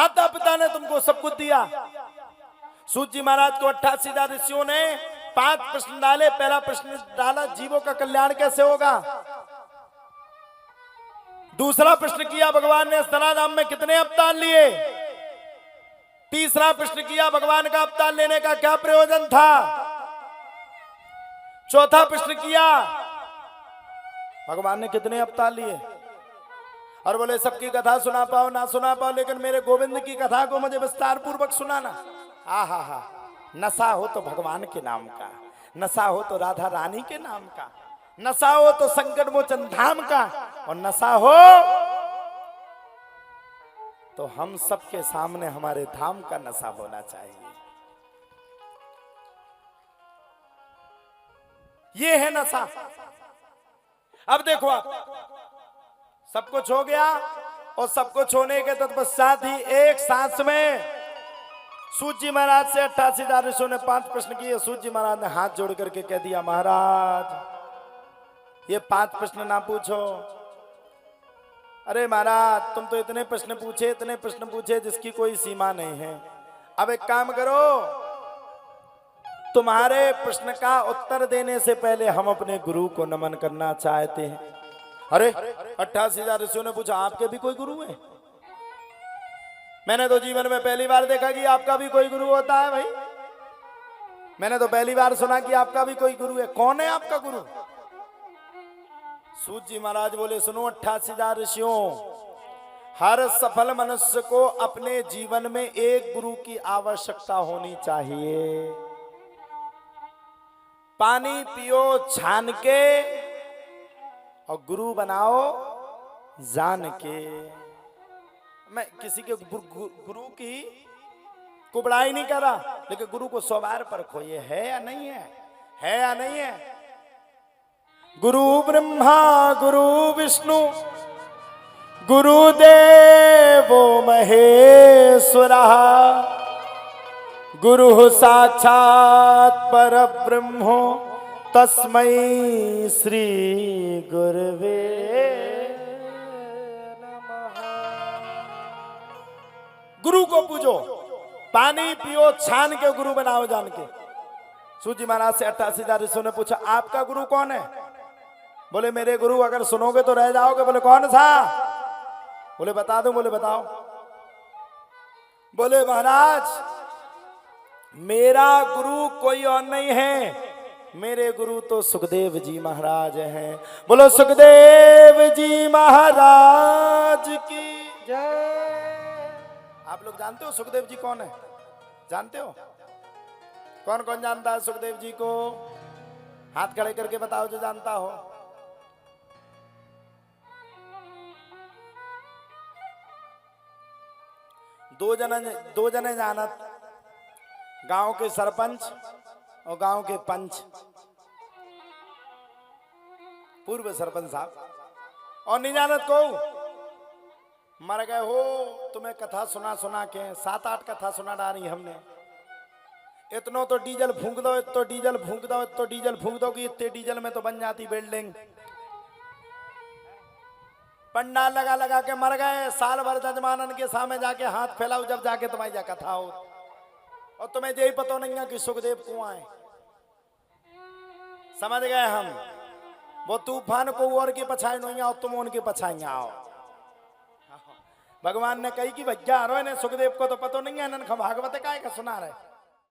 माता पिता ने तुमको सब कुछ दिया। सूत जी महाराज को 88,000 ऋषियों ने 5 प्रश्न डाले। पहला प्रश्न डाला, जीवों का कल्याण कैसे होगा। दूसरा प्रश्न किया, भगवान ने धराधाम में कितने अवतार लिए। तीसरा प्रश्न किया, भगवान का अवतार लेने का क्या प्रयोजन था। चौथा प्रश्न किया, भगवान ने कितने अवतार लिए। और बोले सबकी कथा सुना पाओ ना सुना पाओ, लेकिन मेरे गोविंद की कथा को मुझे विस्तार पूर्वक सुनाना। हा, नशा हो तो भगवान के नाम का, नशा हो तो राधा रानी के नाम का, नशा हो तो संकट मोचन धाम का, और नशा हो तो हम सबके सामने हमारे धाम का नशा होना चाहिए। ये है नशा। अब देखो आप, सब कुछ हो गया और सब कुछ होने के तत्पश्चात ही एक सांस में सूत जी महाराज से 88,000 ऋषियों ने 5 प्रश्न किए। सूत जी महाराज ने हाथ जोड़ करके कह दिया, महाराज ये 5 प्रश्न ना पूछो। अरे महाराज तुम तो इतने प्रश्न पूछे जिसकी कोई सीमा नहीं है। अब एक काम करो, तुम्हारे प्रश्न का उत्तर देने से पहले हम अपने गुरु को नमन करना चाहते हैं। अरे 88,000 ऋषियों ने पूछा, आपके भी कोई गुरु है। मैंने तो जीवन में पहली बार देखा कि आपका भी कोई गुरु होता है। भाई मैंने तो पहली बार सुना कि आपका भी कोई गुरु है। कौन है आपका गुरु। सूत जी महाराज बोले, सुनो 88,000 ऋषियों, हर सफल मनुष्य को अपने जीवन में एक गुरु की आवश्यकता होनी चाहिए। पानी पियो छान के और गुरु बनाओ जान के। मैं किसी के गुरु की कुबड़ाई नहीं कर रहा, लेकिन गुरु को स्वभाव पर रखो, ये है या नहीं है या नहीं है। गुरु ब्रह्मा गुरु विष्णु गुरुदेवो महेश्वरः गुरु साक्षात् परब्रह्मो तस्मै श्री गुरवे नमः। गुरु को पूजो, पानी पियो छान के गुरु बनाओ जान के। सूत जी महाराज से 88,000 ऋषियों ने पूछा, आपका गुरु कौन है। बोले मेरे गुरु अगर सुनोगे तो रह जाओगे। बोले कौन सा। बोले बता दो। बोले बताओ। बोले महाराज मेरा गुरु कोई और नहीं है, मेरे गुरु तो सुखदेव जी महाराज हैं। बोलो सुखदेव जी महाराज की जय। आप लोग जानते हो सुखदेव जी कौन है। जानते हो कौन कौन जानता है सुखदेव जी को। हाथ खड़े करके बताओ जो जानता हो। दो जने जानत, गांव के सरपंच और गांव के पंच, पूर्व सरपंच साहब। और नहीं जानत को मर गए हो। तुम्हें कथा सुना के 7-8 कथा सुना डाली हमने। इतनो तो डीजल फूंक दो, इतो डीजल फूंक दो, इतो डीजल फूंक दो कि इतने डीजल में तो बन जाती बिल्डिंग। पंडाल लगा लगा के मर गए। साल भर जजमानन के सामने जाके हाथ फैलाओ, जब जाके तुम्हारी जा कथा हो। और तुम्हें यही पता नहीं है कि सुखदेव कुआं है। समझ गए हम। वो तूफान को और की पछाई नहीं आओ, तुम उनकी पछाई आओ। भगवान ने कही कि भैया रो ने सुखदेव को तो पता नहीं है, इन्होंने भागवत का सुना रहे।